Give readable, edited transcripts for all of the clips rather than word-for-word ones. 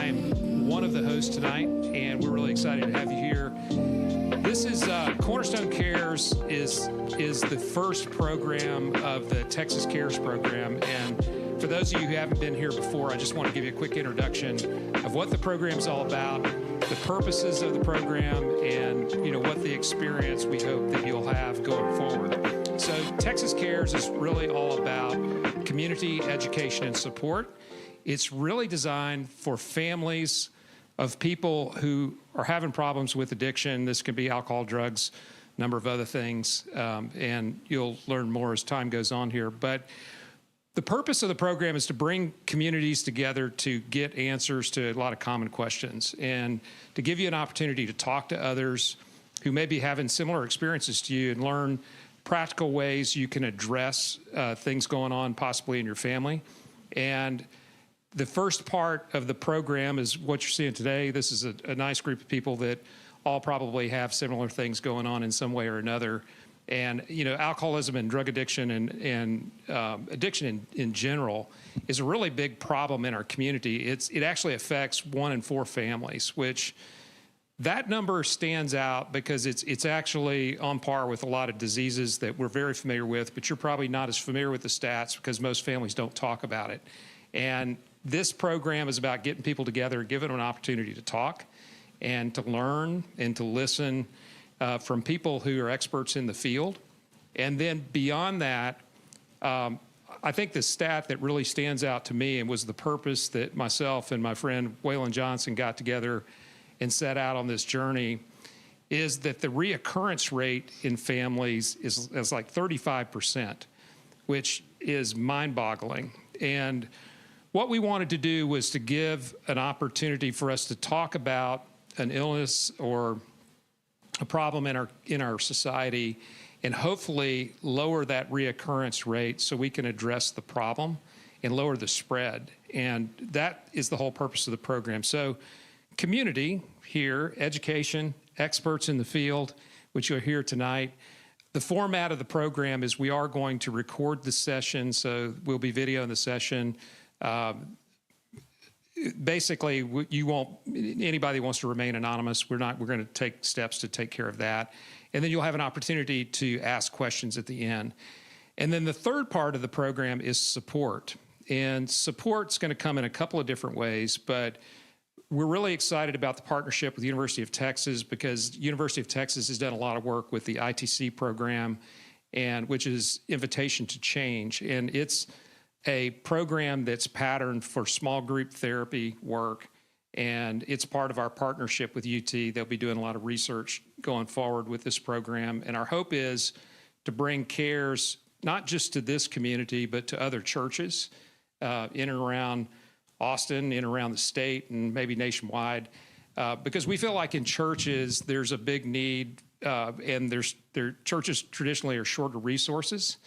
I'm one of the hosts tonight, and we're really excited to have you here. This is Cornerstone Cares is the first program of the Texas Cares program, and for those of you who haven't been here before, I just want to give you a quick introduction of what the program is all about, the purposes of the program, and what the experience we hope that you'll have going forward. So Texas Cares is really all about community education and support. It's really designed for families of people who are having problems with addiction. This can be alcohol, drugs, a number of other things, and you'll learn more as time goes on here. But the purpose of the program is to bring communities together to get answers to a lot of common questions and to give you an opportunity to talk to others who may be having similar experiences to you and learn practical ways you can address things going on possibly in your family. And the first part of the program is what you're seeing today. This is a nice group of people that all probably have similar things going on in some way or another. And, alcoholism and drug addiction and addiction in general is a really big problem in our community. It actually affects 1 in 4 families, which that number stands out because it's actually on par with a lot of diseases that we're very familiar with, but you're probably not as familiar with the stats because most families don't talk about it. And this program is about getting people together, giving them an opportunity to talk and to learn and to listen from people who are experts in the field. And then beyond that, I think the stat that really stands out to me and was the purpose that myself and my friend Waylon Johnson got together and set out on this journey is that the reoccurrence rate in families is like 35%, which is mind-boggling. And what we wanted to do was to give an opportunity for us to talk about an illness or a problem in our society and hopefully lower that reoccurrence rate so we can address the problem and lower the spread. And that is the whole purpose of the program. So community here, education, experts in the field, which you'll hear tonight. The format of the program is we are going to record the session, so we'll be videoing the session. Basically, anybody who wants to remain anonymous, we're going to take steps to take care of that. And then you'll have an opportunity to ask questions at the end. And then the third part of the program is support. And support's going to come in a couple of different ways, but we're really excited about the partnership with the University of Texas because University of Texas has done a lot of work with the ITC program, which is Invitation to Change. And it's a program that's patterned for small group therapy work, and it's part of our partnership with UT. They'll be doing a lot of research going forward with this program, and our hope is to bring CARES not just to this community, but to other churches in and around Austin, in and around the state, and maybe nationwide, because we feel like in churches there's a big need, and their churches traditionally are short of resources.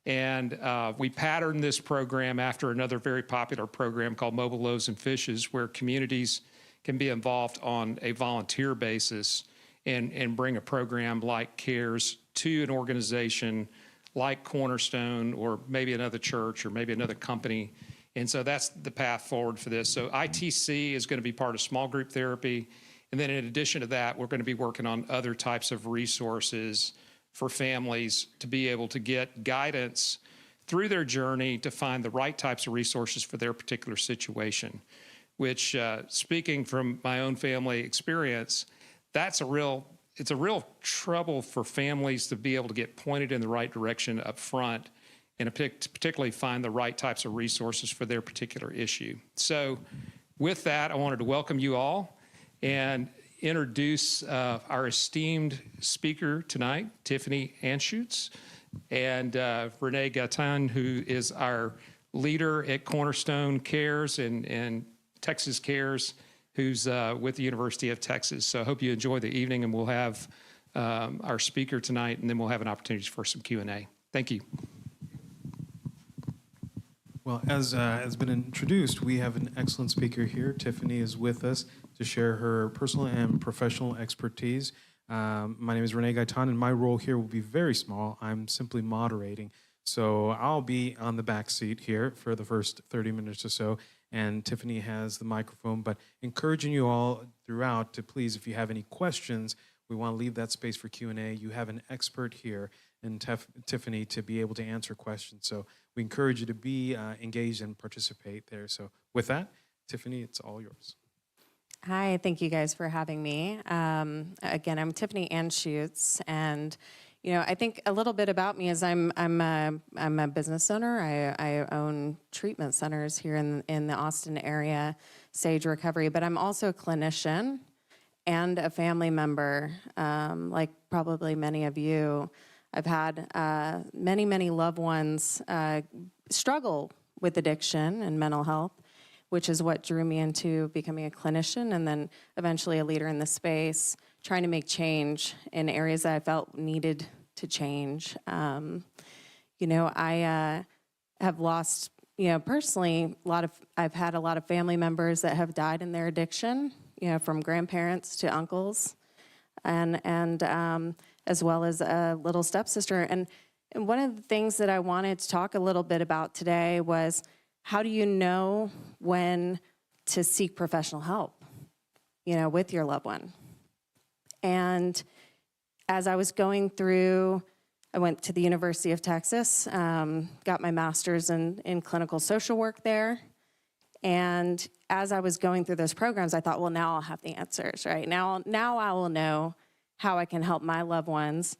And we patterned this program after another very popular program called Mobile Loaves and Fishes, where communities can be involved on a volunteer basis and bring a program like CARES to an organization like Cornerstone or maybe another church or maybe another company. And so that's the path forward for this. So ITC is going to be part of small group therapy. And then in addition to that, we're going to be working on other types of resources for families to be able to get guidance through their journey to find the right types of resources for their particular situation, which, speaking from my own family experience, it's a real trouble for families to be able to get pointed in the right direction up front and particularly find the right types of resources for their particular issue. So with that, I wanted to welcome you all and introduce our esteemed speaker tonight, Tiffany Anschutz, and Renee Gaitan, who is our leader at Cornerstone Cares and Texas Cares, who's with the University of Texas. So I hope you enjoy the evening, and we'll have our speaker tonight, and then we'll have an opportunity for some Q&A. Thank you. Well, as has been introduced, we have an excellent speaker here. Tiffany is with us to share her personal and professional expertise. My name is Renee Gaitan, and my role here will be very small. I'm simply moderating. So I'll be on the back seat here for the first 30 minutes or so, and Tiffany has the microphone, but encouraging you all throughout to please, if you have any questions, we want to leave that space for Q&A. You have an expert here in Tiffany to be able to answer questions. So we encourage you to be engaged and participate there. So with that, Tiffany, it's all yours. Hi, thank you guys for having me. Again, I'm Tiffany Anschutz, and I think a little bit about me is I'm a business owner. I own treatment centers here in the Austin area, Sage Recovery, but I'm also a clinician and a family member. Like probably many of you, I've had many loved ones struggle with addiction and mental health, which is what drew me into becoming a clinician and then eventually a leader in the space, trying to make change in areas that I felt needed to change. I have lost, personally, I've had a lot of family members that have died in their addiction, from grandparents to uncles, and as well as a little stepsister. And one of the things that I wanted to talk a little bit about today was, how do you know when to seek professional help, with your loved one? And as I was going through, I went to the University of Texas, got my master's in clinical social work there. And as I was going through those programs, I thought, well, now I'll have the answers, right? Now I will know how I can help my loved ones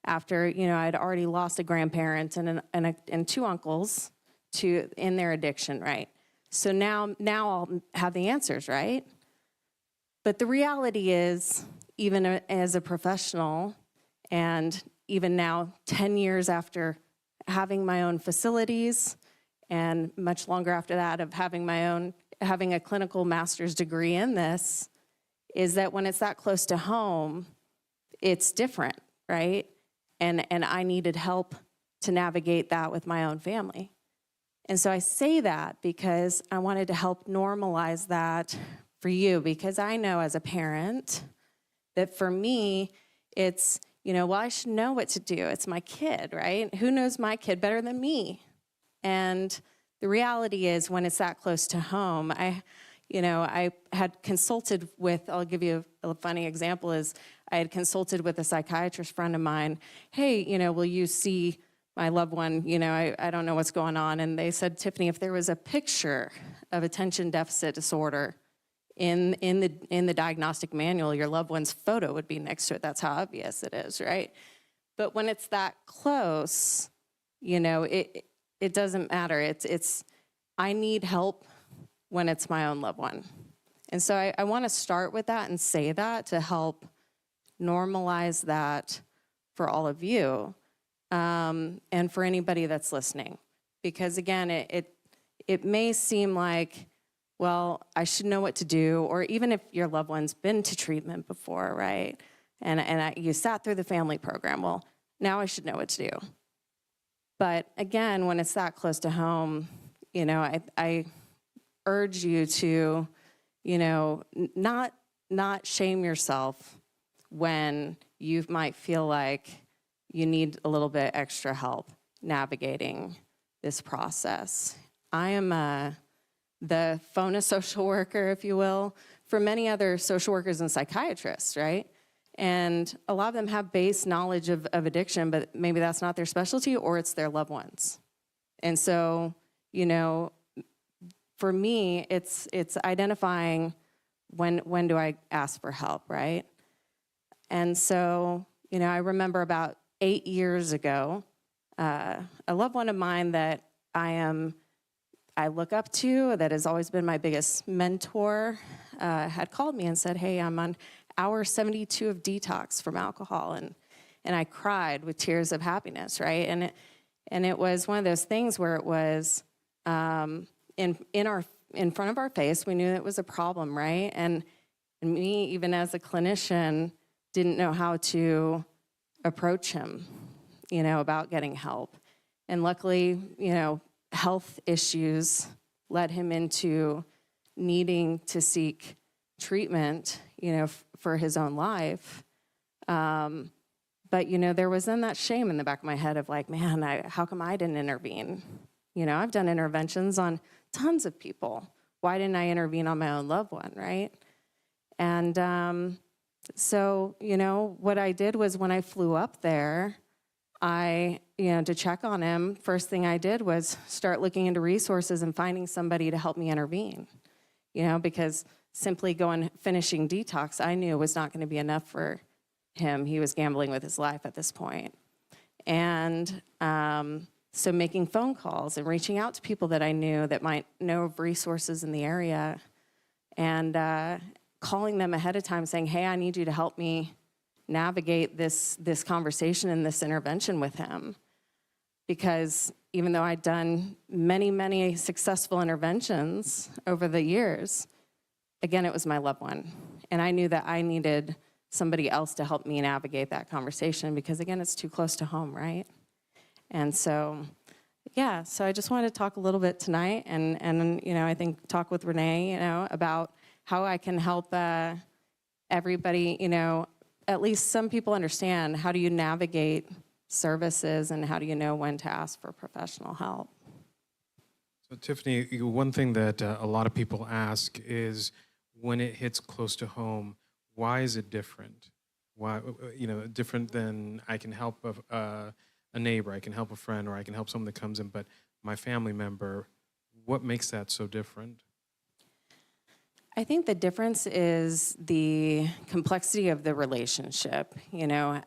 after, I'd already lost a grandparent and two uncles in their addiction, right? So now I'll have the answers, right? But the reality is, even as a professional, and even now 10 years after having my own facilities, and much longer after that of having a clinical master's degree in this, is that when it's that close to home, it's different, right? And I needed help to navigate that with my own family. And so I say that because I wanted to help normalize that for you, because I know as a parent that for me, it's, well, I should know what to do. It's my kid, right? Who knows my kid better than me? And the reality is, when it's that close to home, I had consulted with, I'll give you a funny example, is I had consulted with a psychiatrist friend of mine. Hey, will you see my loved one? I don't know what's going on. And they said, Tiffany, if there was a picture of attention deficit disorder in the diagnostic manual, your loved one's photo would be next to it. That's how obvious it is, right? But when it's that close, it doesn't matter. It's I need help when it's my own loved one. And so I want to start with that and say that to help normalize that for all of you, and for anybody that's listening. Because again, it may seem like, well, I should know what to do, or even if your loved one's been to treatment before, right? And you sat through the family program, well, now I should know what to do. But again, when it's that close to home, I urge you to, not shame yourself when you might feel like you need a little bit extra help navigating this process. I am the phone social worker, if you will, for many other social workers and psychiatrists, right? And a lot of them have base knowledge of addiction, but maybe that's not their specialty, or it's their loved ones. And so, for me, it's identifying when do I ask for help, right? And so, I remember about 8 years ago, a loved one of mine that I look up to, that has always been my biggest mentor, had called me and said, hey, I'm on hour 72 of detox from alcohol. And I cried with tears of happiness, right? And it was one of those things where it was in front of our face. We knew it was a problem, right? And me, even as a clinician, didn't know how to approach him, about getting help. And luckily, health issues led him into needing to seek treatment, for his own life. But, there was then that shame in the back of my head of like, man, how come I didn't intervene? I've done interventions on tons of people. Why didn't I intervene on my own loved one, right? And so, what I did was when I flew up there, to check on him, first thing I did was start looking into resources and finding somebody to help me intervene, because simply finishing detox, I knew was not going to be enough for him. He was gambling with his life at this point. And so making phone calls and reaching out to people that I knew that might know of resources in the area, and calling them ahead of time saying, hey, I need you to help me navigate this conversation and this intervention with him. Because even though I'd done many, many successful interventions over the years, again, it was my loved one. And I knew that I needed somebody else to help me navigate that conversation because, again, it's too close to home, right? And so, so I just wanted to talk a little bit tonight and I think talk with Renee, about how I can help everybody, at least some people understand how do you navigate services and how do you know when to ask for professional help. So Tiffany, one thing that a lot of people ask is when it hits close to home, why is it different? Why, different than I can help a neighbor, I can help a friend, or I can help someone that comes in, but my family member, what makes that so different? I think the difference is the complexity of the relationship.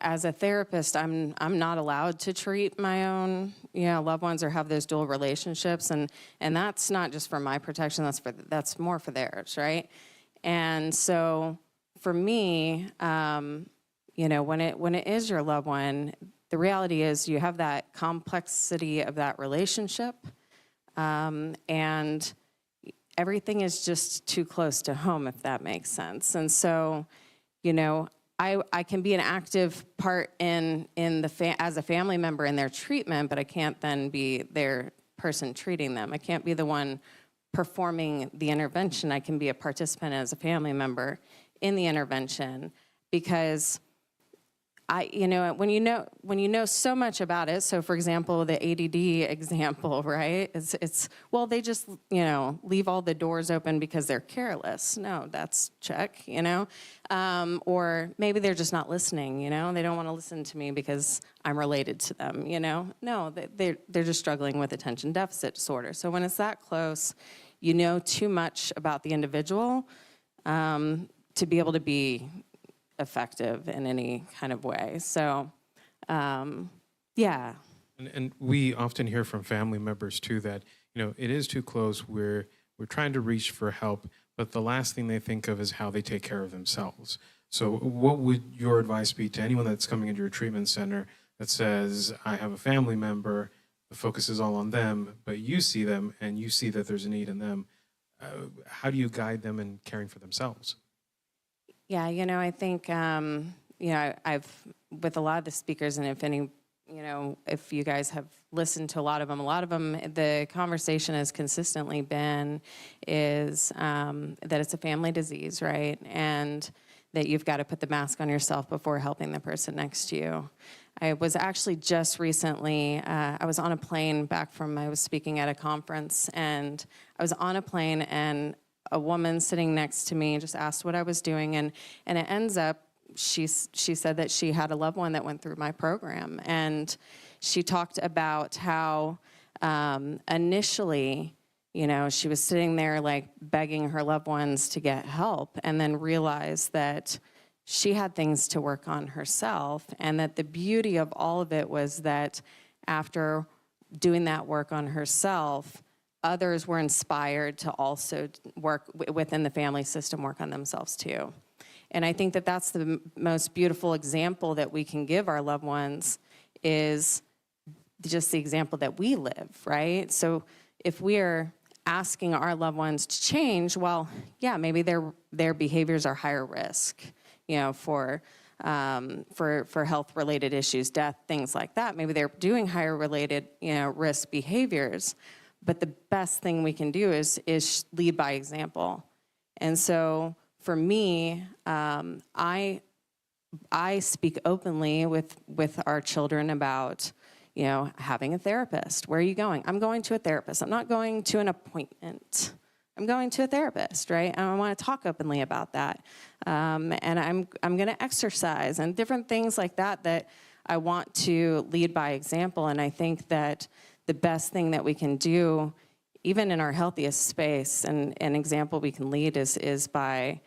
As a therapist, I'm not allowed to treat my own, loved ones or have those dual relationships, and that's not just for my protection. That's more for theirs, right? And so, for me, when it is your loved one, the reality is you have that complexity of that relationship, and everything is just too close to home, if that makes sense. And so, I can be an active part in as a family member in their treatment, but I can't then be their person treating them. I can't be the one performing the intervention. I can be a participant as a family member in the intervention because when you know so much about it. So, for example, the ADD example, right? It's they just leave all the doors open because they're careless. No, that's check. Or maybe they're just not listening. They don't want to listen to me because I'm related to them. No, they're just struggling with attention deficit disorder. So when it's that close, you know too much about the individual to be able to be effective in any kind of way. So, yeah. And we often hear from family members too that, it is too close. We're trying to reach for help, but the last thing they think of is how they take care of themselves. So what would your advice be to anyone that's coming into your treatment center that says, I have a family member, the focus is all on them, but you see them and you see that there's a need in them. How do you guide them in caring for themselves? Yeah, I think, I've, with a lot of the speakers, and if you guys have listened to a lot of them, the conversation has consistently been is that it's a family disease, right? And that you've got to put the mask on yourself before helping the person next to you. I was actually just recently, I was on a plane I was speaking at a conference, and I was on a plane, and a woman sitting next to me just asked what I was doing, and it ends up, she said that she had a loved one that went through my program, and she talked about how initially, she was sitting there like begging her loved ones to get help, and then realized that she had things to work on herself, and that the beauty of all of it was that after doing that work on herself, others were inspired to also work within the family system, work on themselves too. And I think that that's the most beautiful example that we can give our loved ones is just the example that we live, right? So if we're asking our loved ones to change, well, yeah, maybe their behaviors are higher risk, for health-related issues, death, things like that. Maybe they're doing higher related, risk behaviors. But the best thing we can do is lead by example. And so for me, I I speak openly with our children about, having a therapist. Where are you going? I'm going to a therapist. I'm not going to an appointment. I'm going to a therapist, right? And I want to talk openly about that. And I'm going to exercise and different things like that I want to lead by example. And I think that the best thing that we can do, even in our healthiest space, and an example we can lead is by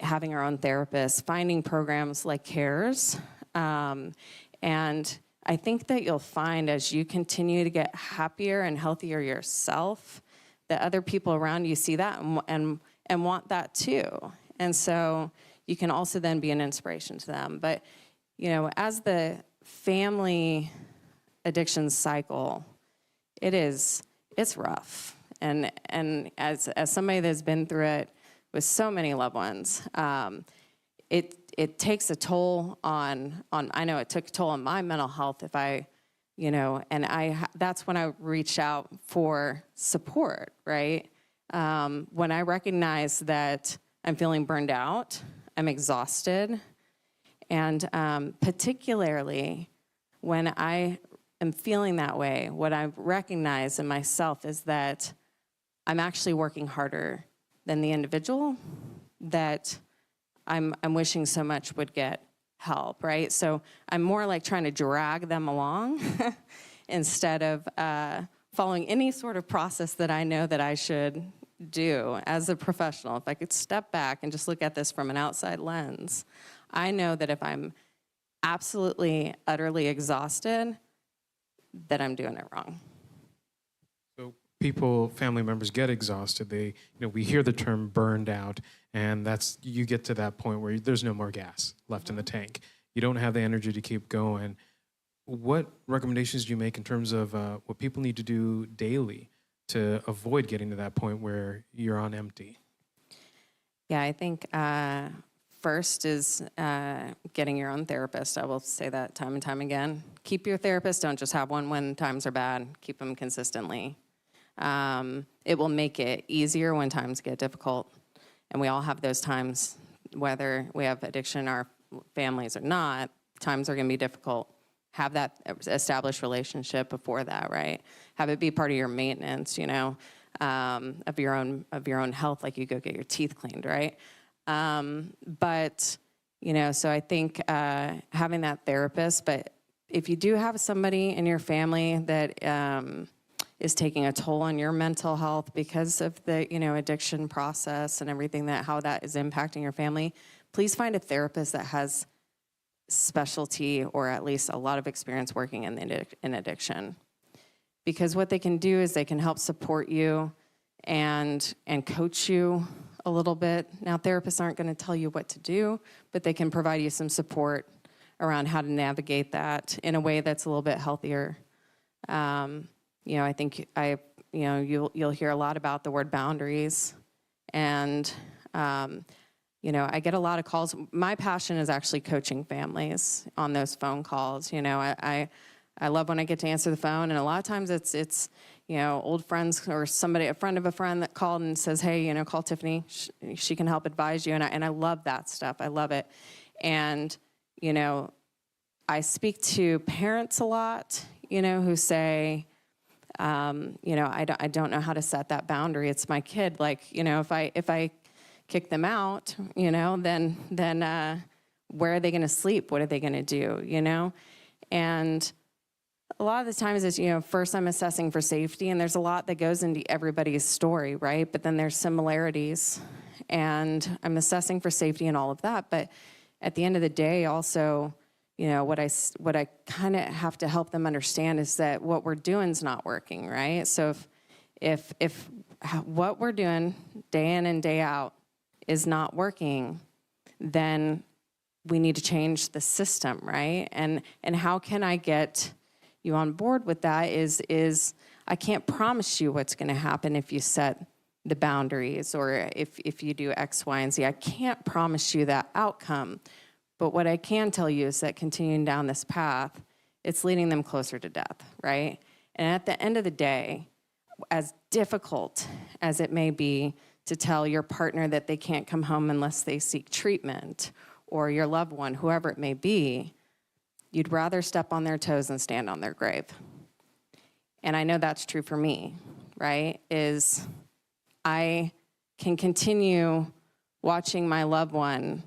having our own therapists, finding programs like CARES. And I think that you'll find as you continue to get happier and healthier yourself, that other people around you see that and want that too. And so you can also then be an inspiration to them. But, as the family addiction cycle, it's rough. And as somebody that's been through it with so many loved ones, it takes a toll on I know it took a toll on my mental health if I, that's when I reached out for support, right? When I recognize that I'm feeling burned out, I'm exhausted, and particularly when I am feeling that way, what I've recognized in myself is that I'm actually working harder than the individual that I'm wishing so much would get help, right? So I'm more like trying to drag them along instead of following any sort of process that I know that I should do as a professional. If I could step back and just look at this from an outside lens, I know that if I'm absolutely, utterly exhausted, that I'm doing it wrong. So family members get exhausted. We hear the term burned out, and you get to that point where there's no more gas left in the tank. You don't have the energy to keep going. What recommendations do you make in terms of what people need to do daily to avoid getting to that point where you're on empty? Yeah, I think first is getting your own therapist. I will say that time and time again. Keep your therapist. Don't just have one when times are bad. Keep them consistently. It will make it easier when times get difficult. And we all have those times, whether we have addiction in our families or not, times are going to be difficult. Have that established relationship before that, right? Have it be part of your maintenance, of your own health, like you go get your teeth cleaned, right? But, so I think having that therapist, but if you do have somebody in your family that is taking a toll on your mental health because of the, addiction process and everything how that is impacting your family, please find a therapist that has specialty or at least a lot of experience working in addiction. Because what they can do is they can help support you and coach you a little bit. Now, therapists aren't going to tell you what to do, but they can provide you some support around how to navigate that in a way that's a little bit healthier. I think you'll hear a lot about the word boundaries, and I get a lot of calls. My passion is actually coaching families on those phone calls. I love when I get to answer the phone, and a lot of times it's old friends or a friend of a friend that called and says, hey, call Tiffany. She can help advise you, and I love that stuff. I love it. And, I speak to parents a lot, who say, I don't know how to set that boundary. It's my kid. Like, if I kick them out, then where are they going to sleep? What are they going to do? And a lot of the times is, first I'm assessing for safety, and there's a lot that goes into everybody's story, right? But then there's similarities, and I'm assessing for safety and all of that. But at the end of the day, also, what I kind of have to help them understand is that what we're doing is not working, right? So if what we're doing day in and day out is not working, then we need to change the system, right? And how can I get you on board with that is I can't promise you what's going to happen if you set the boundaries or if you do X, Y, and Z. I can't promise you that outcome. But what I can tell you is that continuing down this path, it's leading them closer to death, right? And at the end of the day, as difficult as it may be to tell your partner that they can't come home unless they seek treatment, or your loved one, whoever it may be, you'd rather step on their toes than stand on their grave. And I know that's true for me, right? Is I can continue watching my loved one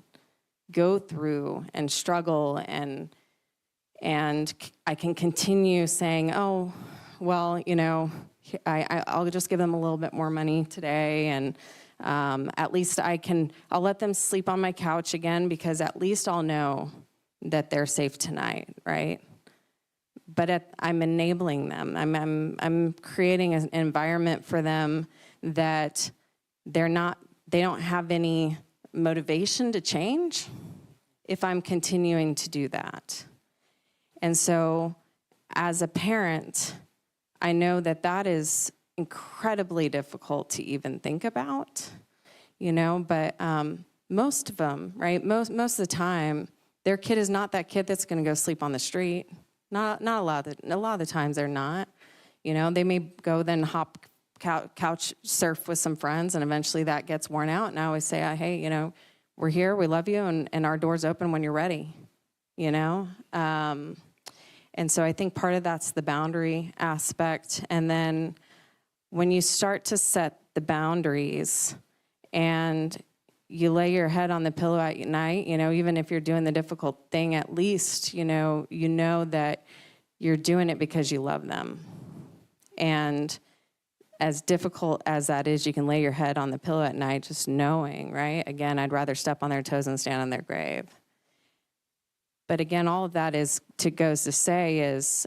go through and struggle, and I can continue saying, oh, well, you know, I'll just give them a little bit more money today, and at least I'll let them sleep on my couch again, because at least I'll know that they're safe tonight, right? But I'm enabling them. I'm creating an environment for them that they don't have any motivation to change if I'm continuing to do that. And so as a parent, I know that is incredibly difficult to even think about, you know, but most of them, right, most of the time, their kid is not that kid that's going to go sleep on the street. Not a lot of the times they're not. You know, they may go then hop couch surf with some friends, and eventually that gets worn out. And I always say, hey, you know, we're here, we love you, and our door's open when you're ready, you know? And so I think part of that's the boundary aspect. And then when you start to set the boundaries and you lay your head on the pillow at night, you know, even if you're doing the difficult thing, at least, you know that you're doing it because you love them. And as difficult as that is, you can lay your head on the pillow at night just knowing, right? Again, I'd rather step on their toes than stand on their grave. But again, all of that goes to say is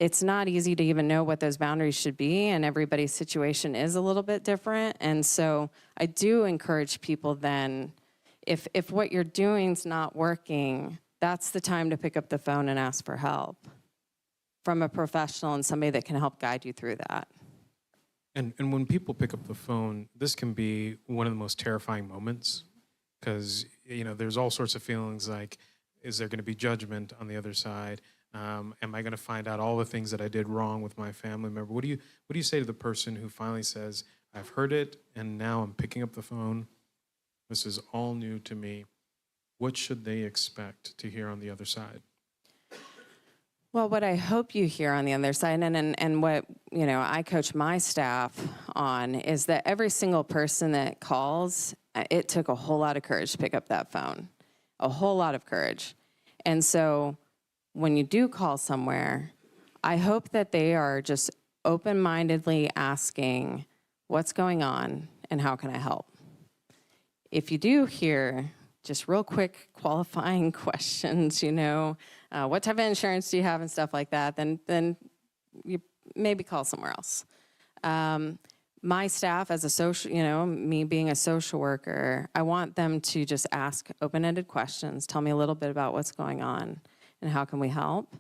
it's not easy to even know what those boundaries should be, and everybody's situation is a little bit different. And so I do encourage people then, if what you're doing is not working, that's the time to pick up the phone and ask for help from a professional and somebody that can help guide you through that. And when people pick up the phone, this can be one of the most terrifying moments, because, you know, there's all sorts of feelings like, is there going to be judgment on the other side? Am I going to find out all the things that I did wrong with my family member? What do you say to the person who finally says, I've heard it, and now I'm picking up the phone. This is all new to me. What should they expect to hear on the other side? Well, what I hope you hear on the other side, and what, you know, I coach my staff on, is that every single person that calls, it took a whole lot of courage to pick up that phone, a whole lot of courage. And so when you do call somewhere, I hope that they are just open-mindedly asking, what's going on and how can I help? If you do hear just real quick qualifying questions, you know, what type of insurance do you have and stuff like that, then you maybe call somewhere else. My staff as a social, you know, me being a social worker, I want them to just ask open-ended questions, tell me a little bit about what's going on and how can we help,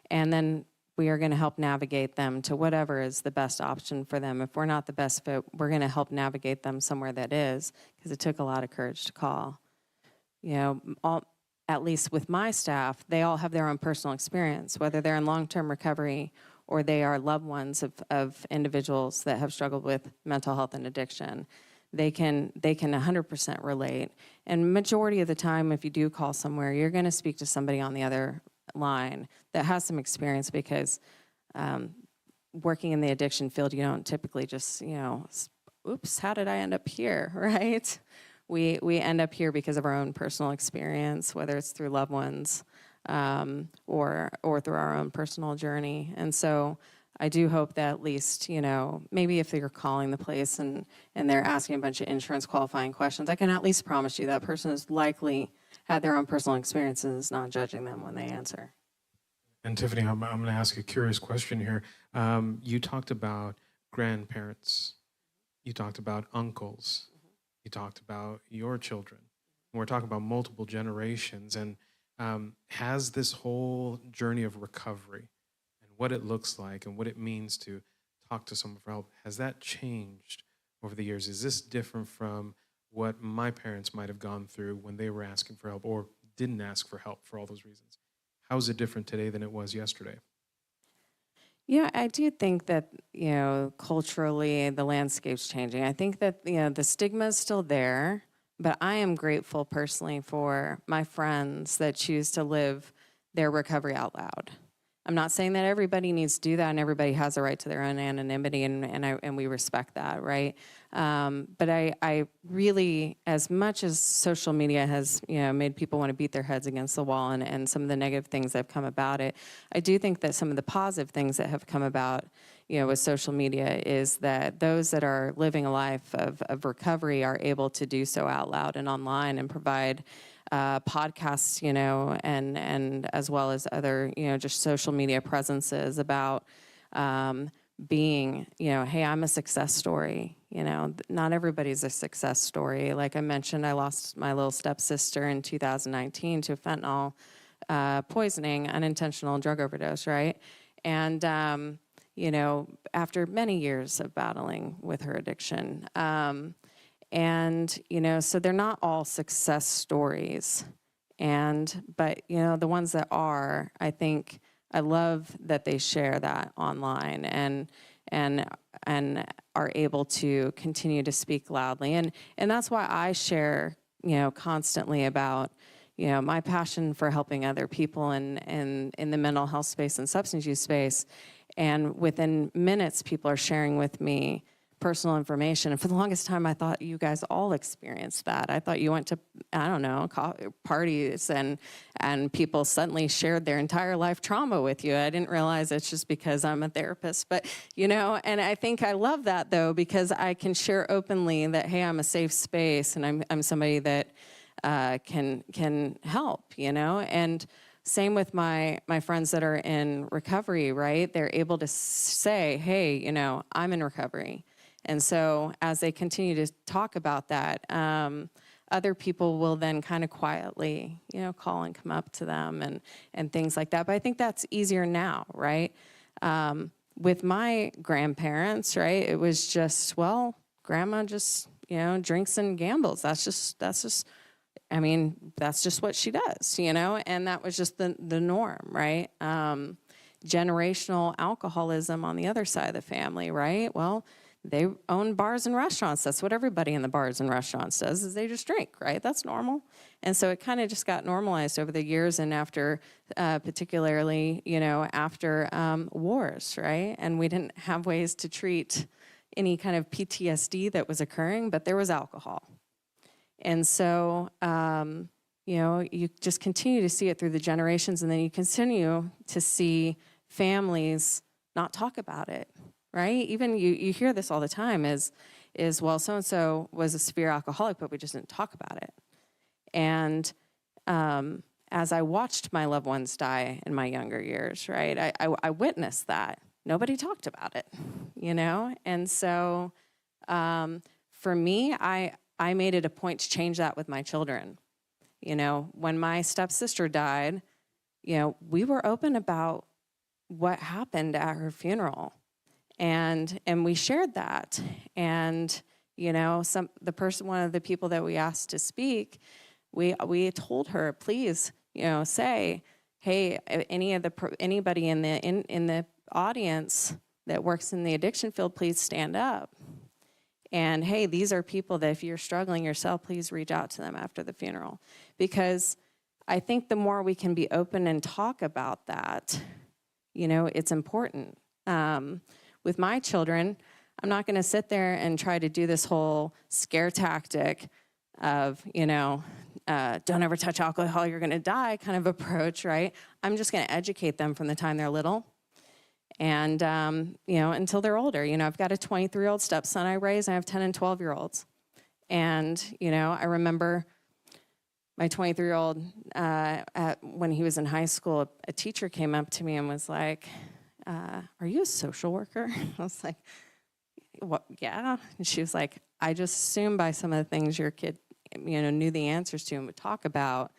and then we are going to help navigate them to whatever is the best option for them. If we're not the best fit, we're going to help navigate them somewhere that is, because it took a lot of courage to call. You know, at least with my staff, they all have their own personal experience, whether they're in long-term recovery or they are loved ones of individuals that have struggled with mental health and addiction. They can 100% relate. And majority of the time, if you do call somewhere, you're going to speak to somebody on the other line that has some experience, because working in the addiction field, you don't typically just, you know, oops, how did I end up here, right? We end up here because of our own personal experience, whether it's through loved ones or through our own personal journey. And so I do hope that at least, you know, maybe if you're calling the place and they're asking a bunch of insurance qualifying questions, I can at least promise you that person has likely had their own personal experiences, not judging them when they answer. And Tiffany, I'm going to ask a curious question here. You talked about grandparents. You talked about uncles. You talked about your children. And we're talking about multiple generations. And has this whole journey of recovery and what it looks like and what it means to talk to someone for help, has that changed over the years? Is this different from what my parents might have gone through when they were asking for help or didn't ask for help for all those reasons? How is it different today than it was yesterday? Yeah, I do think that, you know, culturally the landscape's changing. I think that, you know, the stigma is still there, But I am grateful personally for my friends that choose to live their recovery out loud. I'm not saying that everybody needs to do that and everybody has a right to their own anonymity, and we respect that, right? But I really, as much as social media has made people want to beat their heads against the wall and some of the negative things that have come about it, I do think that some of the positive things that have come about with social media is that those that are living a life of recovery are able to do so out loud and online and provide podcasts, and as well as other, just social media presences about being, hey, I'm a success story. Not everybody's a success story. Like I mentioned, I lost my little stepsister in 2019 to fentanyl poisoning, unintentional drug overdose, right? And, after many years of battling with her addiction. And, so they're not all success stories. But the ones that are, I think I love that they share that online and are able to continue to speak loudly. And that's why I share, constantly about, my passion for helping other people in the mental health space and substance use space. And within minutes, people are sharing with me personal information. And for the longest time, I thought you guys all experienced that. I thought you went to, parties and people suddenly shared their entire life trauma with you. I didn't realize it's just because I'm a therapist. But, and I think I love that, though, because I can share openly that, hey, I'm a safe space and I'm somebody that can help, And same with my friends that are in recovery, right? They're able to say, hey, I'm in recovery. And so as they continue to talk about that, other people will then kind of quietly, call and come up to them and things like that. But I think that's easier now, right? With my grandparents, right, it was just, well, grandma just, drinks and gambles. That's just what she does, and that was just the norm, right? Generational alcoholism on the other side of the family, right? Well, they own bars and restaurants. That's what everybody in the bars and restaurants does, is they just drink, right? That's normal. And so it kind of just got normalized over the years and after, particularly, after wars, right? And we didn't have ways to treat any kind of PTSD that was occurring, but there was alcohol. And so, you just continue to see it through the generations, and then you continue to see families not talk about it, right? Even you hear this all the time is well, so-and-so was a severe alcoholic, but we just didn't talk about it. And as I watched my loved ones die in my younger years, right, I witnessed that. Nobody talked about it, And so for me, I made it a point to change that with my children. When my stepsister died, we were open about what happened at her funeral. And we shared that. And, one of the people that we asked to speak, we told her, please, say, hey, anybody in the audience that works in the addiction field, please stand up. And, hey, these are people that if you're struggling yourself, please reach out to them after the funeral. Because I think the more we can be open and talk about that, it's important. With my children, I'm not going to sit there and try to do this whole scare tactic of, don't ever touch alcohol, you're going to die kind of approach, right? I'm just going to educate them from the time they're little. And, until they're older. I've got a 23-year-old stepson I raise, and I have 10 and 12-year-olds. And, I remember my 23-year-old, when he was in high school, a teacher came up to me and was like, are you a social worker? I was like, what? Yeah. And she was like, I just assume by some of the things your kid, knew the answers to and would talk about,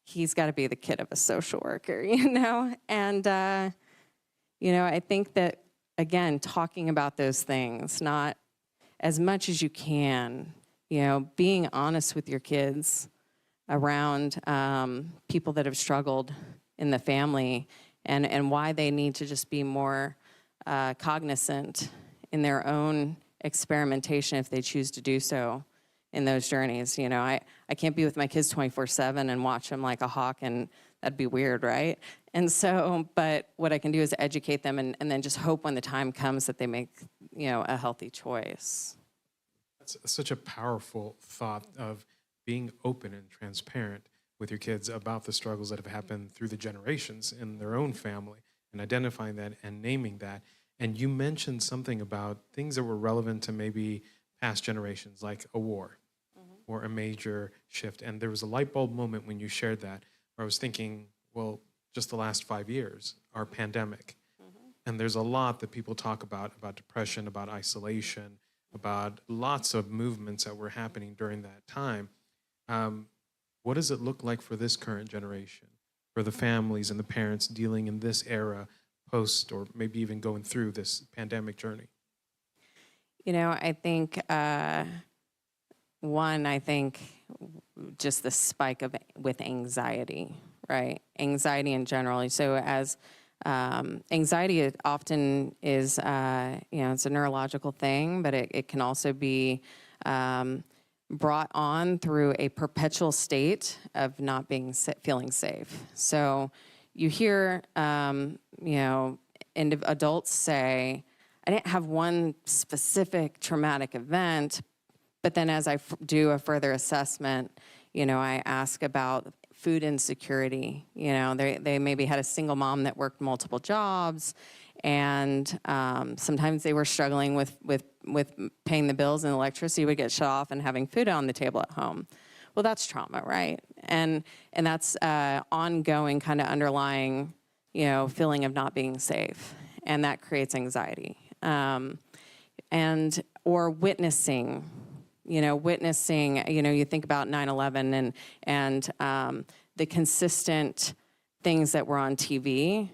he's got to be the kid of a social worker, And, I think that, again, talking about those things, not as much as you can, being honest with your kids around people that have struggled in the family and why they need to just be more cognizant in their own experimentation if they choose to do so in those journeys. You know, I can't be with my kids 24/7 and watch them like a hawk, and that'd be weird, right? And so, but what I can do is educate them and then just hope when the time comes that they make, you know, a healthy choice. That's such a powerful thought of being open and transparent with your kids about the struggles that have happened through the generations in their own family and identifying that and naming that. And you mentioned something about things that were relevant to maybe past generations, like a war or a major shift. And there was a light bulb moment when you shared that, where I was thinking, well, just the last 5 years, our pandemic. And there's a lot that people talk about depression, about isolation, about lots of movements that were happening during that time. What does it look like for this current generation, for the families and the parents dealing in this era, post or maybe even going through this pandemic journey? You know, I think, I think just the spike with anxiety, right? Anxiety in general. So as anxiety, it often is, it's a neurological thing, but it can also be brought on through a perpetual state of not feeling safe. So you hear, adults say, I didn't have one specific traumatic event, but then as I do a further assessment, I ask about food insecurity. They maybe had a single mom that worked multiple jobs, and sometimes they were struggling with paying the bills, and electricity would get shut off and having food on the table at home. Well, that's trauma, right? And that's ongoing kind of underlying, feeling of not being safe, and that creates anxiety. Or witnessing, you think about 9/11 and the consistent things that were on TV.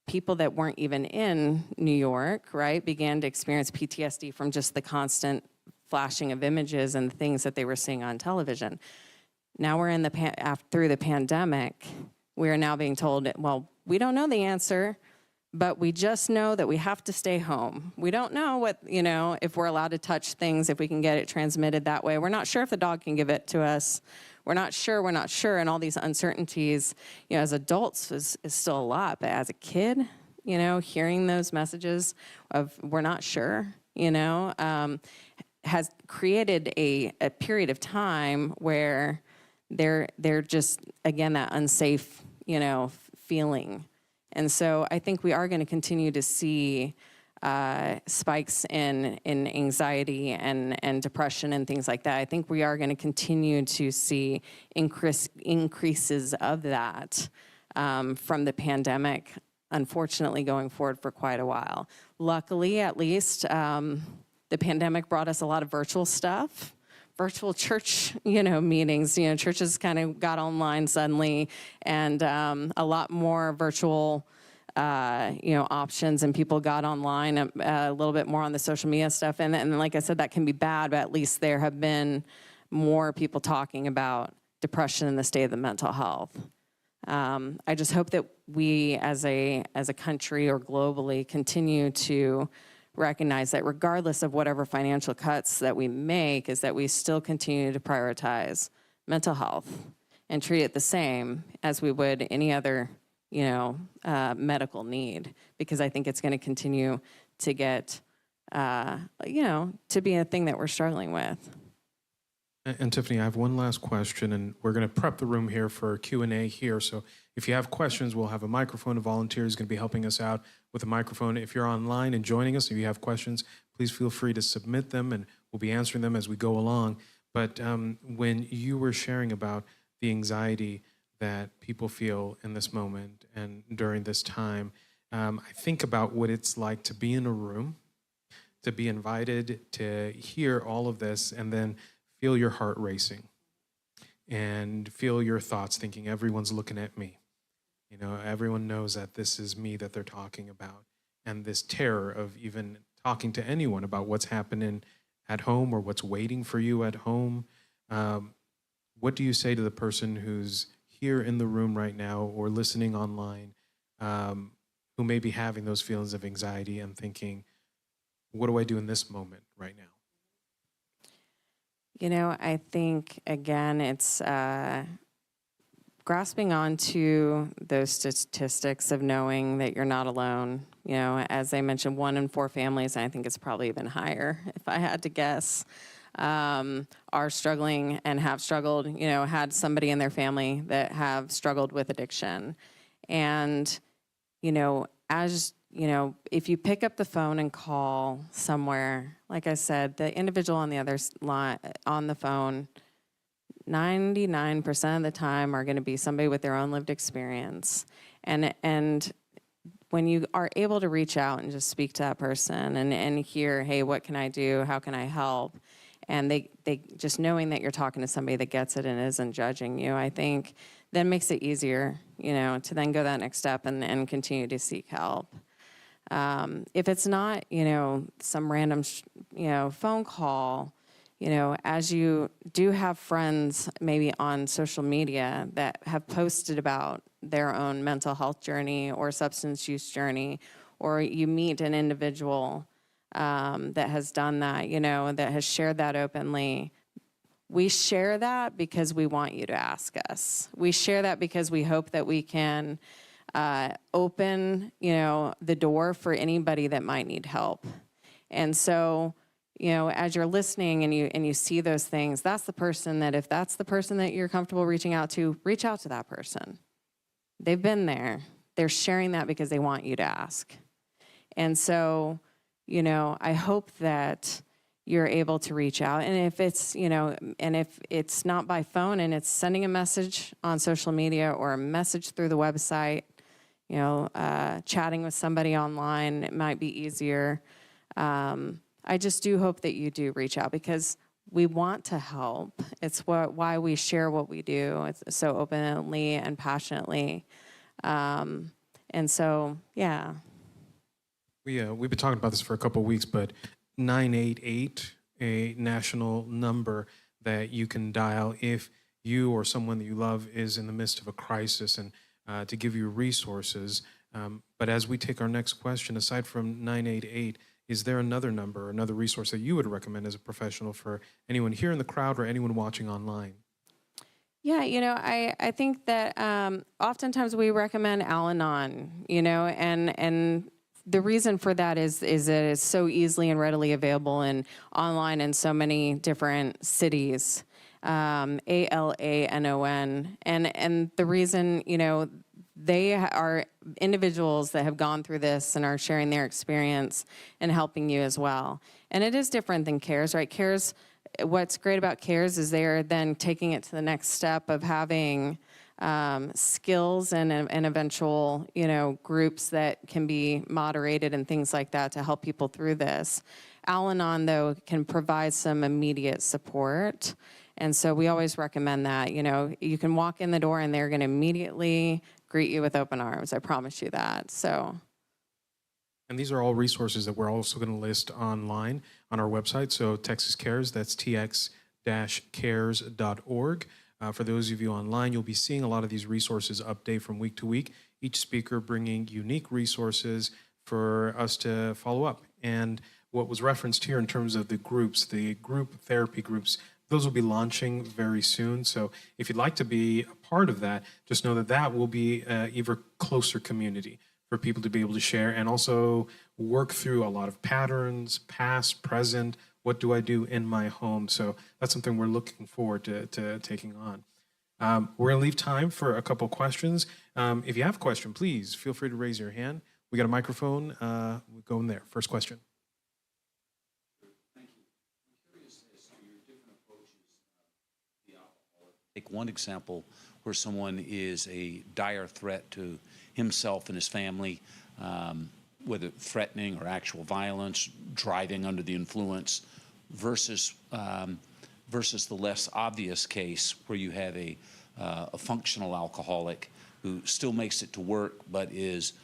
People that weren't even in New York, right, began to experience PTSD from just the constant flashing of images and things that they were seeing on television. Now we're in through the pandemic, we are now being told, well, we don't know the answer, but we just know that we have to stay home. We don't know what, if we're allowed to touch things, if we can get it transmitted that way. We're not sure if the dog can give it to us. We're not sure. And all these uncertainties, as adults is still a lot. But as a kid, hearing those messages of we're not sure, has created a period of time where they're just, again, that unsafe, feeling. And so I think we are going to continue to see spikes in anxiety and depression and things like that. I think we are going to continue to see increases of that from the pandemic, unfortunately, going forward for quite a while. Luckily, at least, the pandemic brought us a lot of virtual stuff. Virtual church, meetings. Churches kind of got online suddenly, and a lot more virtual, options, and people got online a little bit more on the social media stuff. And like I said, that can be bad, but at least there have been more people talking about depression and the state of the mental health. I just hope that we, as a country or globally, continue to recognize that regardless of whatever financial cuts that we make, is that we still continue to prioritize mental health and treat it the same as we would any other, medical need, because I think it's going to continue to get, to be a thing that we're struggling with. And Tiffany, I have one last question, and we're going to prep the room here for Q&A here. So if you have questions, we'll have a microphone. A volunteer is going to be helping us out with a microphone. If you're online and joining us, if you have questions, please feel free to submit them, and we'll be answering them as we go along. But when you were sharing about the anxiety that people feel in this moment and during this time, I think about what it's like to be in a room, to be invited to hear all of this, and then feel your heart racing and feel your thoughts thinking, everyone's looking at me. Everyone knows that this is me that they're talking about. And this terror of even talking to anyone about what's happening at home or what's waiting for you at home. What do you say to the person who's here in the room right now or listening online, who may be having those feelings of anxiety and thinking, what do I do in this moment right now? I think, again, it's grasping onto those statistics of knowing that you're not alone. As I mentioned, 1 in 4 families, and I think it's probably even higher if I had to guess, are struggling and have struggled, had somebody in their family that have struggled with addiction. And, if you pick up the phone and call somewhere, like I said, the individual on the other line on the phone, 99% of the time are going to be somebody with their own lived experience. And when you are able to reach out and just speak to that person and hear, hey, what can I do? How can I help? And they just knowing that you're talking to somebody that gets it and isn't judging you, I think then makes it easier, to then go that next step and continue to seek help. If it's not, some random, phone call, as you do have friends maybe on social media that have posted about their own mental health journey or substance use journey, or you meet an individual that has done that, that has shared that openly. We share that because we want you to ask us. We share that because we hope that we can open, the door for anybody that might need help. And so, as you're listening and you see those things, that's the person that, if that's the person that you're comfortable reaching out to, reach out to that person. They've been there. They're sharing that because they want you to ask. And so, I hope that you're able to reach out. And if it's, and if it's not by phone and it's sending a message on social media or a message through the website, chatting with somebody online, it might be easier. I just do hope that you do reach out because we want to help. It's why we share what we do. It's so openly and passionately. And so, yeah. We've been talking about this for a couple of weeks, but 988, a national number that you can dial if you or someone that you love is in the midst of a crisis, and to give you resources. But as we take our next question, aside from 988, is there another number, another resource that you would recommend as a professional for anyone here in the crowd or anyone watching online? Yeah, I think that oftentimes we recommend Al-Anon, and the reason for that is that it's so easily and readily available and online in so many different cities. ALANON, and the reason, they are individuals that have gone through this and are sharing their experience and helping you as well. And it is different than CARES, right? CARES, what's great about CARES is they're then taking it to the next step of having skills and eventual, groups that can be moderated and things like that to help people through this. Al-Anon, though, can provide some immediate support. And so we always recommend that. You can walk in the door and they're going to immediately greet you with open arms. I promise you that. So. And these are all resources that we're also going to list online on our website. So Texas Cares, that's tx-cares.org. For those of you online, you'll be seeing a lot of these resources update from week to week, each speaker bringing unique resources for us to follow up. And what was referenced here in terms of the groups, the group therapy groups, those will be launching very soon. So if you'd like to be a part of that, just know that that will be an even closer community for people to be able to share and also work through a lot of patterns, past, present. What do I do in my home? So that's something we're looking forward to taking on. We're going to leave time for a couple questions. If you have a question, please feel free to raise your hand. We got a microphone. We'll go in there. First question. Thank you. I'm curious as to your different approaches to the alcoholic. Take one example where someone is a dire threat to himself and his family, whether threatening or actual violence, driving under the influence, versus the less obvious case where you have a functional alcoholic who still makes it to work but is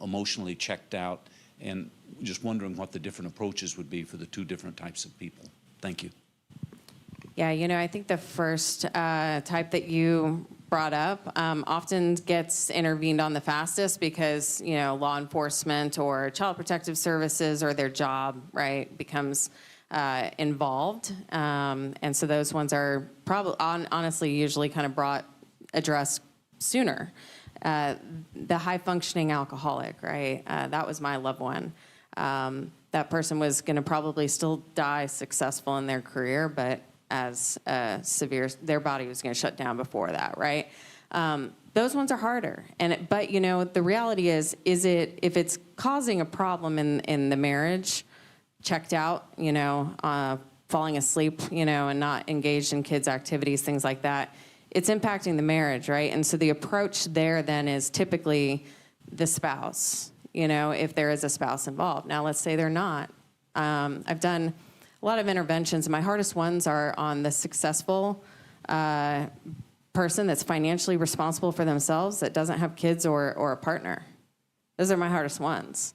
emotionally checked out, and just wondering what the different approaches would be for the two different types of people. Thank you. Yeah, I think the first type that you brought up often gets intervened on the fastest because, law enforcement or child protective services or their job, right, becomes involved. And so those ones are probably, honestly, usually kind of addressed sooner. The high-functioning alcoholic, right? That was my loved one. That person was going to probably still die successful in their career, but as severe, their body was going to shut down before that, right? Those ones are harder. But the reality is if it's causing a problem in the marriage, checked out, falling asleep, and not engaged in kids' activities, things like that, it's impacting the marriage, right? And so the approach there then is typically the spouse, if there is a spouse involved. Now, let's say they're not. I've done a lot of interventions. My hardest ones are on the successful person that's financially responsible for themselves, that doesn't have kids or a partner. Those are my hardest ones.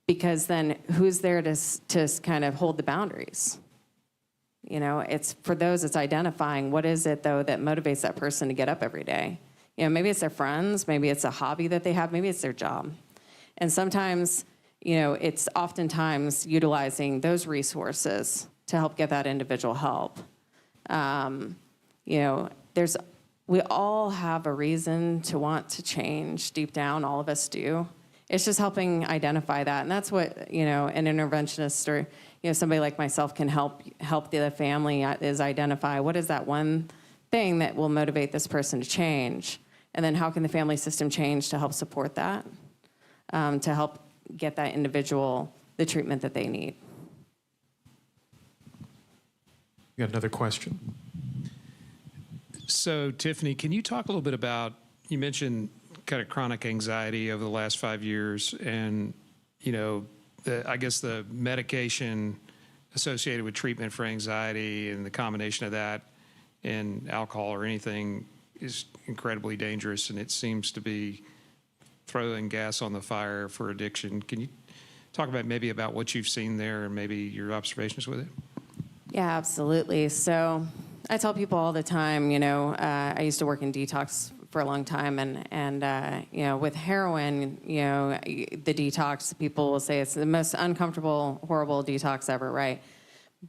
Because then who's there to kind of hold the boundaries? It's for those, it's identifying what is it, though, that motivates that person to get up every day. Maybe it's their friends, maybe it's a hobby that they have, maybe it's their job. And sometimes, it's oftentimes utilizing those resources to help get that individual help. We all have a reason to want to change deep down, all of us do. It's just helping identify that. And that's what, an interventionist or, somebody like myself can help the family is identify what is that one thing that will motivate this person to change. And then how can the family system change to help support that, to help get that individual the treatment that they need. You got another question? So, Tiffany, can you talk a little bit about, you mentioned kind of chronic anxiety over the last 5 years and, I guess the medication associated with treatment for anxiety and the combination of that and alcohol or anything is incredibly dangerous, and it seems to be throwing gas on the fire for addiction. Can you talk about what you've seen there and maybe your observations with it? Yeah, absolutely. So I tell people all the time, I used to work in detox for a long time, and with heroin, the detox, people will say it's the most uncomfortable, horrible detox ever, right?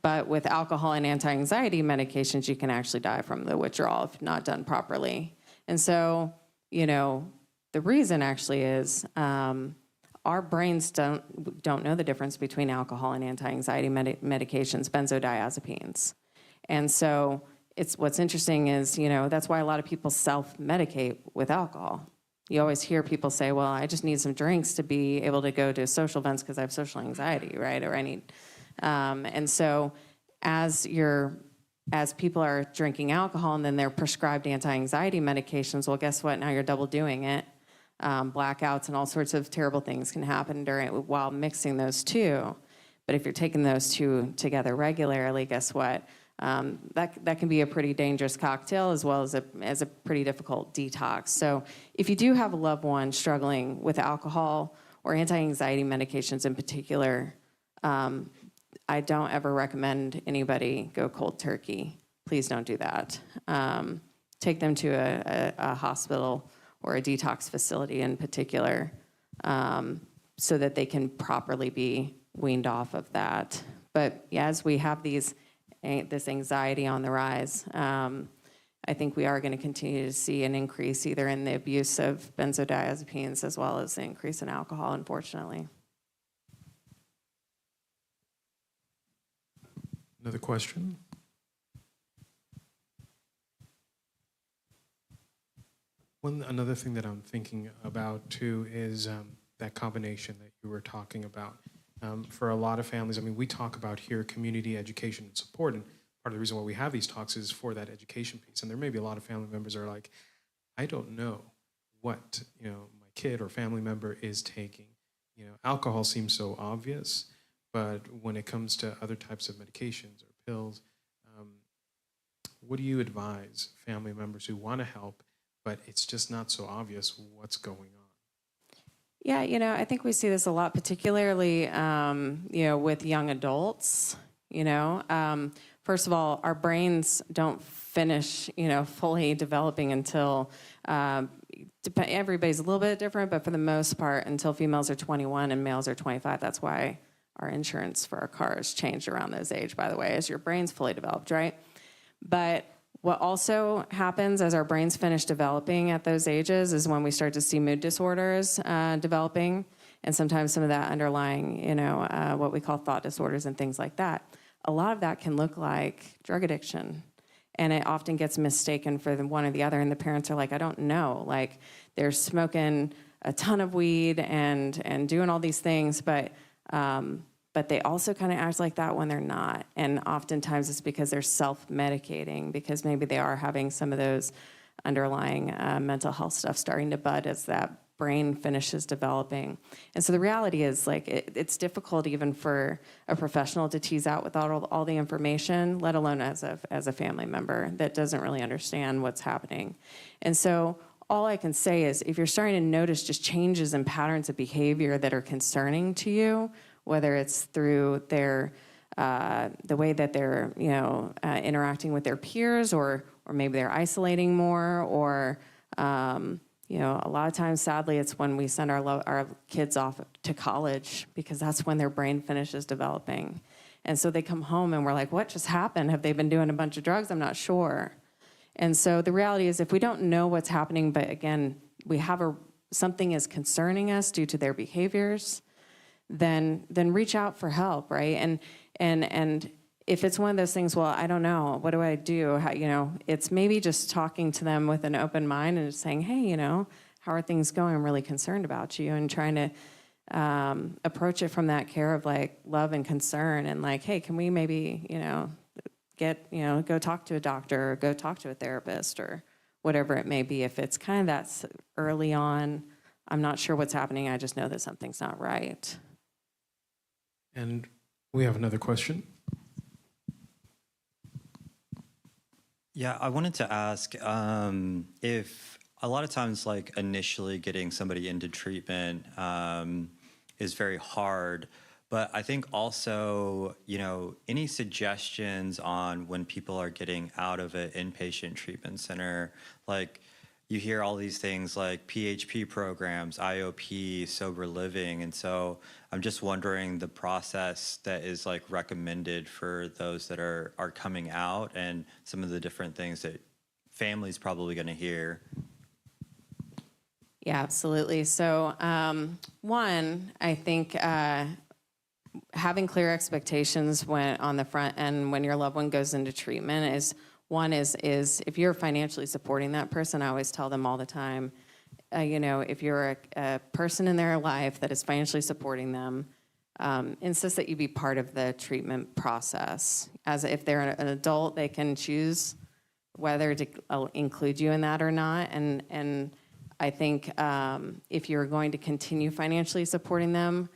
But with alcohol and anti-anxiety medications, you can actually die from the withdrawal if not done properly. And so, the reason actually is our brains don't know the difference between alcohol and anti-anxiety medications, benzodiazepines. And so what's interesting is, that's why a lot of people self-medicate with alcohol. You always hear people say, well, I just need some drinks to be able to go to social events because I have social anxiety, right? Or I need, and so as people are drinking alcohol and then they're prescribed anti-anxiety medications, well, guess what? Now you're double doing it. Blackouts and all sorts of terrible things can happen while mixing those two. But if you're taking those two together regularly, guess what? That can be a pretty dangerous cocktail as well as a pretty difficult detox. So if you do have a loved one struggling with alcohol or anti-anxiety medications in particular, I don't ever recommend anybody go cold turkey. Please don't do that. Take them to a hospital or a detox facility in particular, so that they can properly be weaned off of that. But yeah, as we have this anxiety on the rise, I think we are going to continue to see an increase either in the abuse of benzodiazepines as well as the increase in alcohol, unfortunately. Another question? Another thing that I'm thinking about too is that combination that you were talking about. For a lot of families, we talk about here community education and support, and part of the reason why we have these talks is for that education piece. And there may be a lot of family members that are like, I don't know what my kid or family member is taking. Alcohol seems so obvious, but when it comes to other types of medications or pills, what do you advise family members who want to help, but it's just not so obvious what's going on? Yeah, I think we see this a lot, particularly, with young adults. First of all, our brains don't finish, fully developing until, everybody's a little bit different, but for the most part, until females are 21 and males are 25. That's why our insurance for our cars changed around those age, by the way, as your brain's fully developed, right? But what also happens as our brains finish developing at those ages is when we start to see mood disorders developing, and sometimes some of that underlying, what we call thought disorders and things like that. A lot of that can look like drug addiction, and it often gets mistaken for the one or the other, and the parents are like, I don't know, like they're smoking a ton of weed and doing all these things, but they also kind of act like that when they're not. And oftentimes it's because they're self-medicating, because maybe they are having some of those underlying mental health stuff starting to bud as that brain finishes developing. And so the reality is, like, it's difficult even for a professional to tease out without all the information, let alone as a family member that doesn't really understand what's happening. And so all I can say is, if you're starting to notice just changes in patterns of behavior that are concerning to you, whether it's through their the way that they're interacting with their peers, or maybe they're isolating more, or a lot of times, sadly, it's when we send our kids off to college, because that's when their brain finishes developing. And so they come home and we're like, what just happened? Have they been doing a bunch of drugs? I'm not sure. And so the reality is, if we don't know what's happening, but again, we have something is concerning us due to their behaviors, then reach out for help, right? And if it's one of those things, well, I don't know, what do I do? It's maybe just talking to them with an open mind and just saying, hey, how are things going? I'm really concerned about you, and trying to approach it from that care of like love and concern, and like, hey, can we maybe, go talk to a doctor, or go talk to a therapist, or whatever it may be. If it's kind of that early on, I'm not sure what's happening, I just know that something's not right. And we have another question. Yeah, I wanted to ask if a lot of times, like, initially getting somebody into treatment is very hard, but I think also, any suggestions on when people are getting out of an inpatient treatment center, like, you hear all these things like PHP programs, IOP, sober living, and so I'm just wondering the process that is like recommended for those that are coming out, and some of the different things that families probably going to hear. Yeah, absolutely. So one, I think having clear expectations on the front end when your loved one goes into treatment is if you're financially supporting that person. I always tell them all the time, if you're a person in their life that is financially supporting them, insist that you be part of the treatment process. As if they're an adult, they can choose whether to include you in that or not. And I think if you're going to continue financially supporting them,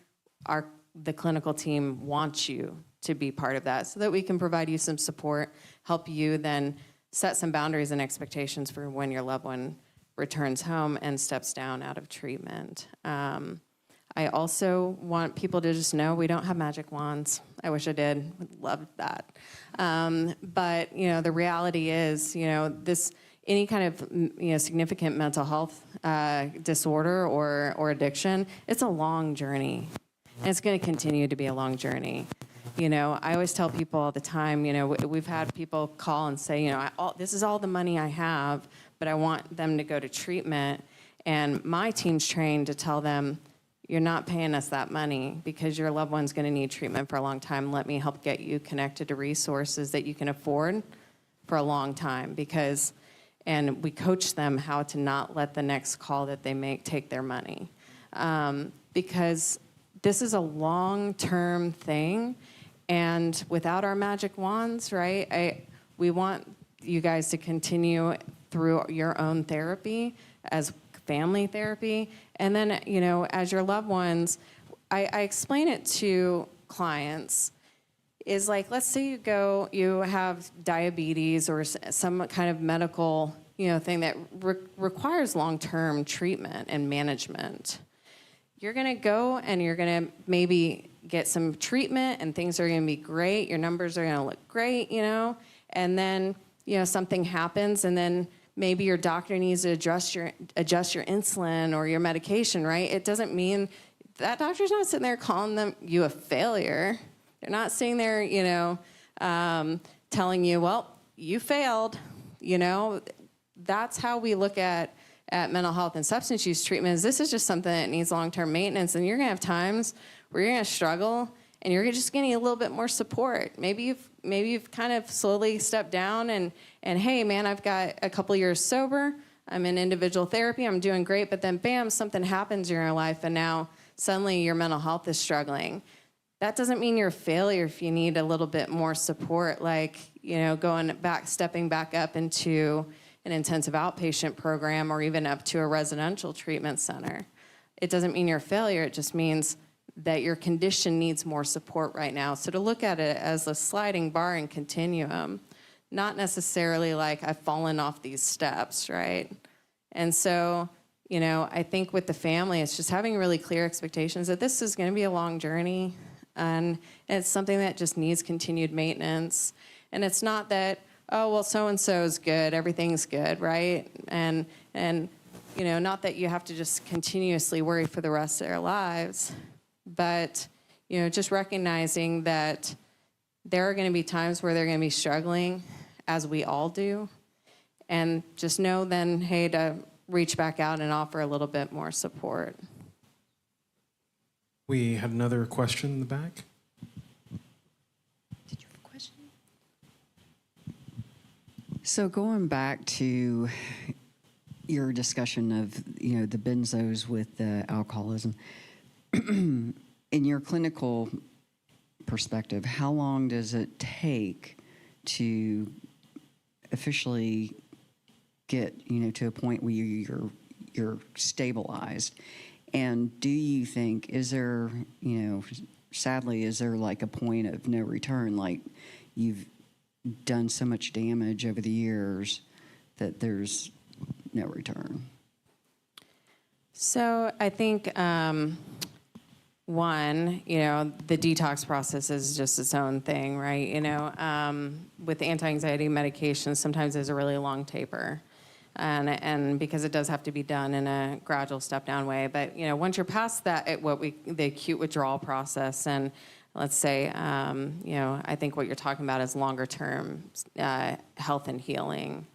the clinical team wants you to be part of that, so that we can provide you some support, help you then set some boundaries and expectations for when your loved one returns home and steps down out of treatment. I also want people to just know we don't have magic wands. I wish I did. Would love that. But the reality is, any kind of significant mental health disorder or addiction, it's a long journey. And it's going to continue to be a long journey. I always tell people all the time, we've had people call and say, this is all the money I have, but I want them to go to treatment. And my team's trained to tell them, you're not paying us that money because your loved one's going to need treatment for a long time. Let me help get you connected to resources that you can afford for a long time, and we coach them how to not let the next call that they make take their money. Because this is a long-term thing, and without our magic wands, right, we want you guys to continue through your own therapy as family therapy. And then, as your loved ones, I explain it to clients, is like, let's say you have diabetes or some kind of medical, thing that requires long-term treatment and management. You're going to go and you're going to maybe get some treatment and things are going to be great. Your numbers are going to look great, and then, something happens, and then maybe your doctor needs to adjust your insulin or your medication, right? It doesn't mean that doctor's not sitting there calling you a failure. They're not sitting there, telling you, well, you failed. That's how we look at mental health and substance use treatment. This is just something that needs long-term maintenance, and you're going to have times where you're going to struggle, and you're just going to need a little bit more support. Maybe you've kind of slowly stepped down, and hey, man, I've got a couple years sober. I'm in individual therapy. I'm doing great, but then bam, something happens in your life, and now suddenly your mental health is struggling. That doesn't mean you're a failure if you need a little bit more support, like, stepping back up into an intensive outpatient program or even up to a residential treatment center. It doesn't mean you're a failure. It just means that your condition needs more support right now. So to look at it as a sliding bar and continuum, not necessarily like I've fallen off these steps, right? And so, I think with the family, it's just having really clear expectations that this is going to be a long journey, and it's something that just needs continued maintenance. And it's not that, oh, well, so-and-so is good, everything's good, right? And not that you have to just continuously worry for the rest of their lives, but, just recognizing that there are going to be times where they're going to be struggling, as we all do, and just know then, hey, to reach back out and offer a little bit more support. We had another question in the back. Did you have a question? So going back to your discussion of, the benzos with the alcoholism, in your clinical perspective, how long does it take to officially get, to a point where you're stabilized? And do you think, is there, sadly, is there like a point of no return? Like you've done so much damage over the years that there's no return? So I think, one, the detox process is just its own thing, right? With anti-anxiety medications, sometimes there's a really long taper. And because it does have to be done in a gradual step-down way. But, once you're past that, the acute withdrawal process, and let's say, I think what you're talking about is longer-term health and healing.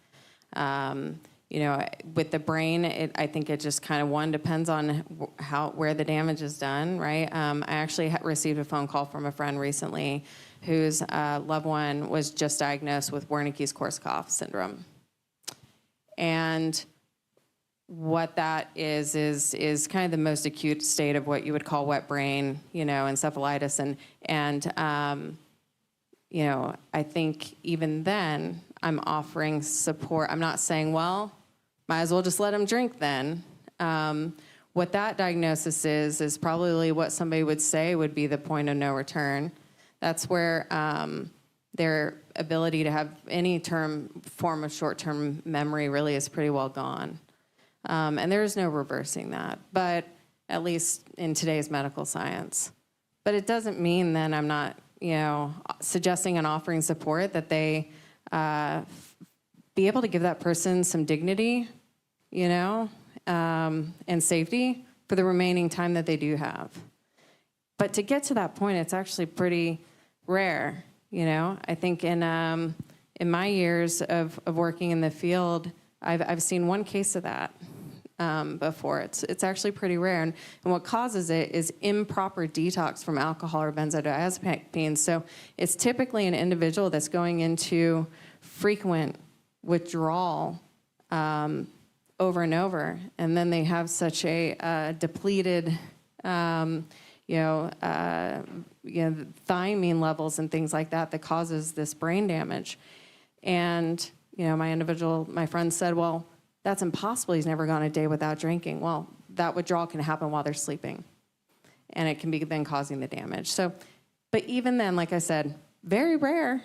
With the brain, I think it just kind of, depends on where the damage is done, right? I actually received a phone call from a friend recently whose loved one was just diagnosed with Wernicke's-Korsakoff syndrome. And what that is kind of the most acute state of what you would call wet brain, encephalitis. And I think even then I'm offering support. I'm not saying, well, might as well just let them drink then. What that diagnosis is probably what somebody would say would be the point of no return. That's where their ability to have any form of short-term memory really is pretty well gone. And there is no reversing that, but at least in today's medical science. But it doesn't mean then I'm not, suggesting and offering support that they be able to give that person some dignity, and safety for the remaining time that they do have. But to get to that point, it's actually pretty rare. I think in my years of working in the field, I've seen one case of that before. It's actually pretty rare. And what causes it is improper detox from alcohol or benzodiazepines. So it's typically an individual that's going into frequent withdrawal over and over. And then they have such a depleted thiamine levels and things like that causes this brain damage. And, my friend said, well, that's impossible. He's never gone a day without drinking. Well, that withdrawal can happen while they're sleeping. And it can be then causing the damage. So, but even then, like I said, very rare.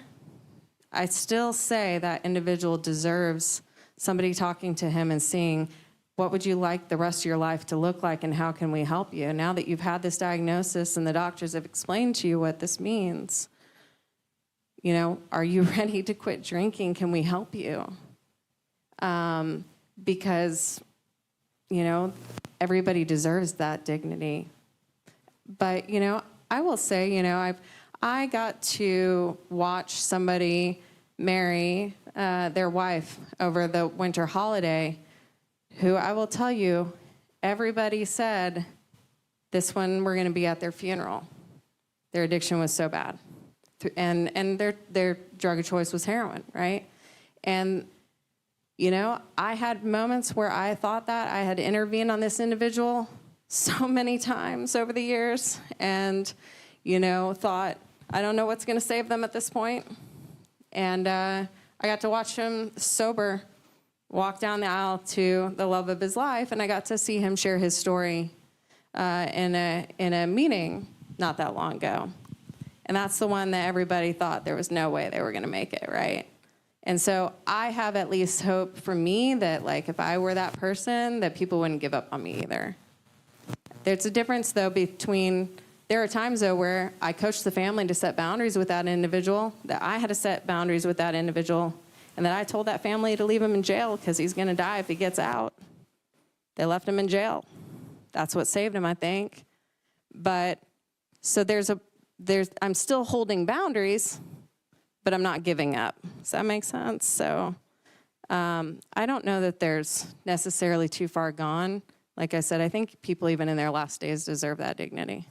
I still say that individual deserves somebody talking to him and seeing, what would you like the rest of your life to look like, and how can we help you? Now that you've had this diagnosis and the doctors have explained to you what this means, are you ready to quit drinking? Can we help you? Because, everybody deserves that dignity. But, I will say, I got to watch somebody marry their wife over the winter holiday, who I will tell you, everybody said, this one, we're going to be at their funeral. Their addiction was so bad. And their drug of choice was heroin, right? And, I had moments where I thought that I had intervened on this individual so many times over the years and, thought, I don't know what's going to save them at this point. And I got to watch him sober walk down the aisle to the love of his life, and I got to see him share his story in a meeting not that long ago. And that's the one that everybody thought there was no way they were going to make it, right? And so I have at least hope for me that, like, if I were that person, that people wouldn't give up on me either. There's a difference, though, between, there are times, though, where I coached the family to set boundaries with that individual, that I had to set boundaries with that individual, and that I told that family to leave him in jail because he's going to die if he gets out. They left him in jail. That's what saved him, I think. But so I'm still holding boundaries, but I'm not giving up. Does that make sense? So I don't know that there's necessarily too far gone. Like I said, I think people even in their last days deserve that dignity.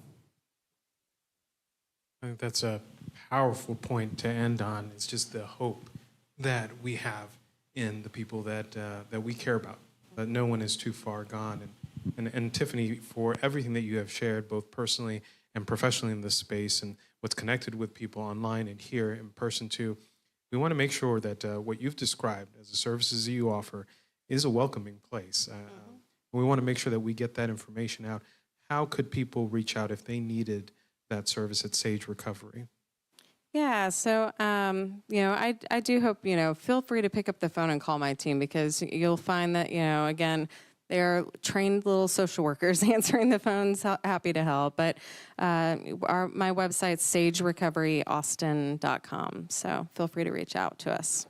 I think that's a powerful point to end on. It's just the hope that we have in the people that we care about, that no one is too far gone. And Tiffany, for everything that you have shared, both personally and professionally in this space, and what's connected with people online and here in person too, we want to make sure that what you've described as the services that you offer is a welcoming place. We want to make sure that we get that information out. How could people reach out if they needed that service at Sage Recovery? Yeah, so, I do hope, feel free to pick up the phone and call my team, because you'll find that, again, they're trained little social workers answering the phones, happy to help. But my website's sagerecoveryaustin.com, so feel free to reach out to us.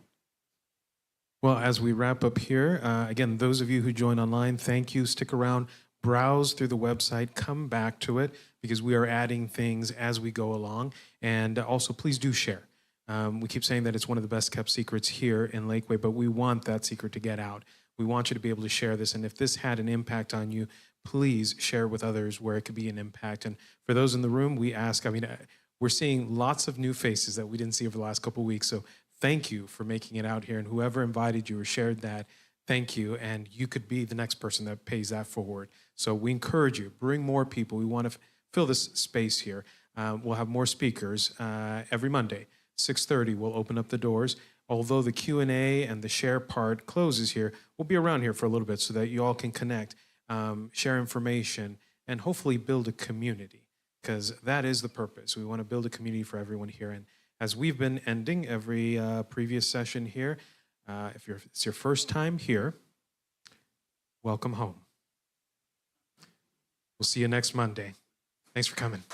Well, as we wrap up here, again, those of you who join online, thank you. Stick around, browse through the website, come back to it, because we are adding things as we go along. And also, please do share. We keep saying that it's one of the best kept secrets here in Lakeway, but we want that secret to get out. We want you to be able to share this. And if this had an impact on you, please share with others where it could be an impact. And for those in the room, we ask, we're seeing lots of new faces that we didn't see over the last couple of weeks. So thank you for making it out here. And whoever invited you or shared that, thank you. And you could be the next person that pays that forward. So we encourage you, bring more people. We want to fill this space here. We'll have more speakers every Monday, 6:30. We'll open up the doors. Although the Q&A and the share part closes here, we'll be around here for a little bit so that you all can connect, share information, and hopefully build a community, because that is the purpose. We want to build a community for everyone here. And as we've been ending every previous session here, if it's your first time here, welcome home. We'll see you next Monday. Thanks for coming.